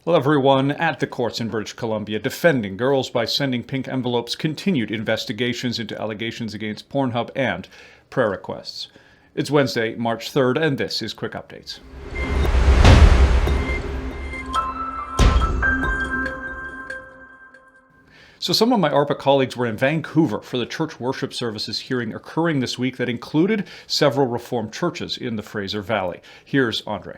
Well, everyone at the courts in British Columbia defending girls by sending pink envelopes continued investigations into allegations against Pornhub and prayer requests. It's Wednesday, March 3rd, and this is Quick Updates. So some of my ARPA colleagues were in Vancouver for the church worship services hearing occurring this week that included several Reformed churches in the Fraser Valley. Here's Andre.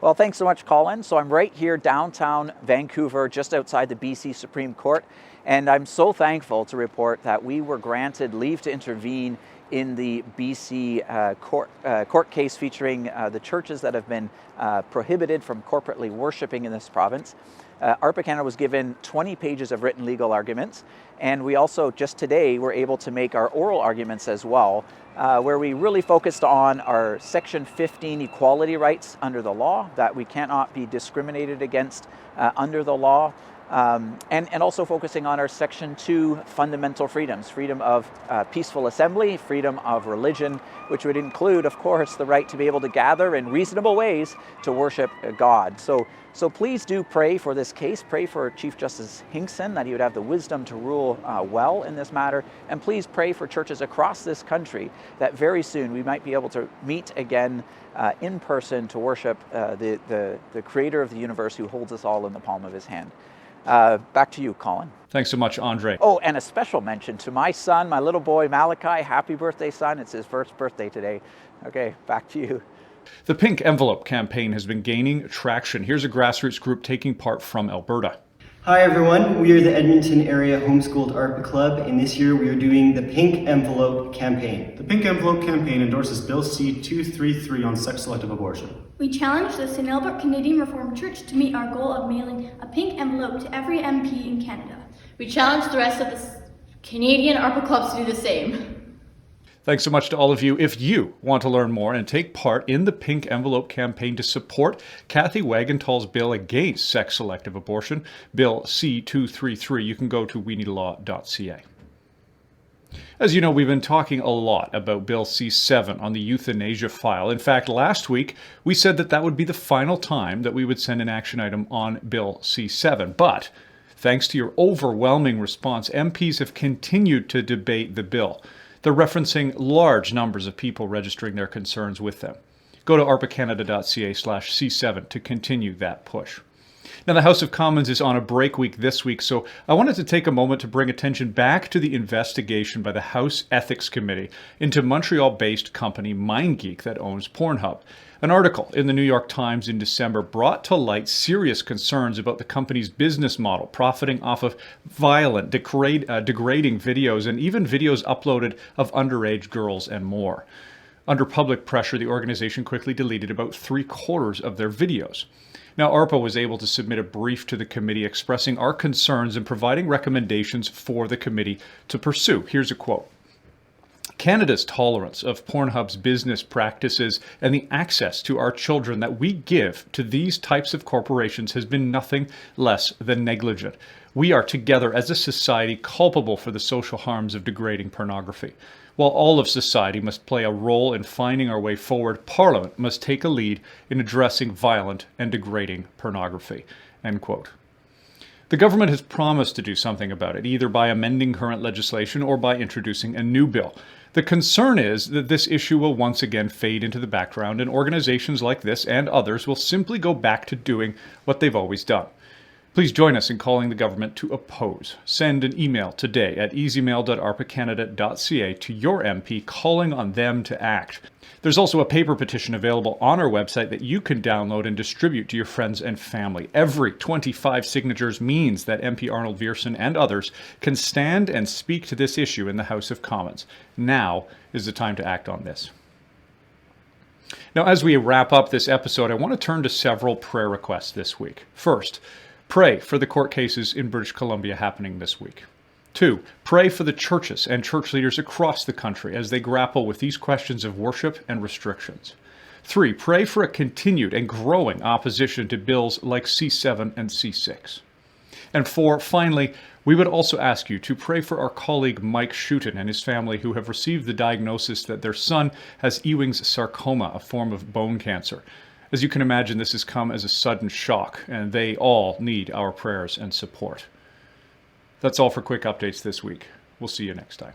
Well, thanks so much, Colin. So I'm right here downtown Vancouver, just outside the BC Supreme Court, and I'm so thankful to report that we were granted leave to intervene in the BC court case featuring the churches that have been prohibited from corporately worshiping in this province. ARPA Canada was given 20 pages of written legal arguments, and we also just today were able to make our oral arguments as well, where we really focused on our Section 15 equality rights under the law, that we cannot be discriminated against under the law, and also focusing on our Section 2 fundamental freedoms, freedom of peaceful assembly, freedom of religion, which would include, of course, the right to be able to gather in reasonable ways to worship God. So please do pray for this case. Pray for Chief Justice Hinkson, that he would have the wisdom to rule well in this matter. And please pray for churches across this country that very soon we might be able to meet again in person to worship the creator of the universe who holds us all in the palm of his hand. Back to you, Colin. Thanks so much, Andre. Oh, and a special mention to my son, my little boy, Malachi. Happy birthday, son. It's his first birthday today. Okay, back to you. The Pink Envelope campaign has been gaining traction. Here's a grassroots group taking part from Alberta. Hi everyone, we are the Edmonton Area Homeschooled ARPA Club, and this year we are doing the Pink Envelope campaign. The Pink Envelope campaign endorses Bill C-233 on sex-selective abortion. We challenge the St. Albert Canadian Reformed Church to meet our goal of mailing a pink envelope to every MP in Canada. We challenge the rest of the Canadian ARPA clubs to do the same. Thanks so much to all of you. If you want to learn more and take part in the Pink Envelope campaign to support Kathy Wagenthal's bill against sex-selective abortion, Bill C-233, you can go to weneedalaw.ca. As you know, we've been talking a lot about Bill C-7 on the euthanasia file. In fact, last week, we said that would be the final time that we would send an action item on Bill C-7. But thanks to your overwhelming response, MPs have continued to debate the bill. They're referencing large numbers of people registering their concerns with them. Go to arpacanada.ca/C7 to continue that push. Now, the House of Commons is on a break week this week, so I wanted to take a moment to bring attention back to the investigation by the House Ethics Committee into Montreal-based company MindGeek that owns Pornhub. An article in the New York Times in December brought to light serious concerns about the company's business model, profiting off of violent, degrading videos and even videos uploaded of underage girls and more. Under public pressure, the organization quickly deleted about 3/4 of their videos. Now, ARPA was able to submit a brief to the committee expressing our concerns and providing recommendations for the committee to pursue. Here's a quote. Canada's tolerance of Pornhub's business practices and the access to our children that we give to these types of corporations has been nothing less than negligent. We are together as a society culpable for the social harms of degrading pornography. While all of society must play a role in finding our way forward, Parliament must take a lead in addressing violent and degrading pornography. End quote. The government has promised to do something about it, either by amending current legislation or by introducing a new bill. The concern is that this issue will once again fade into the background, and organizations like this and others will simply go back to doing what they've always done. Please join us in calling the government to oppose. Send an email today at easymail.arpacanada.ca to your MP calling on them to act. There's also a paper petition available on our website that you can download and distribute to your friends and family. Every 25 signatures means that MP Arnold Viersen and others can stand and speak to this issue in the House of Commons. Now is the time to act on this. Now, as we wrap up this episode, I want to turn to several prayer requests this week. First, pray for the court cases in British Columbia happening this week. 2, pray for the churches and church leaders across the country as they grapple with these questions of worship and restrictions. 3, pray for a continued and growing opposition to bills like C7 and C6. And 4, finally, we would also ask you to pray for our colleague Mike Schutten and his family who have received the diagnosis that their son has Ewing's sarcoma, a form of bone cancer. As you can imagine, this has come as a sudden shock, and they all need our prayers and support. That's all for quick updates this week. We'll see you next time.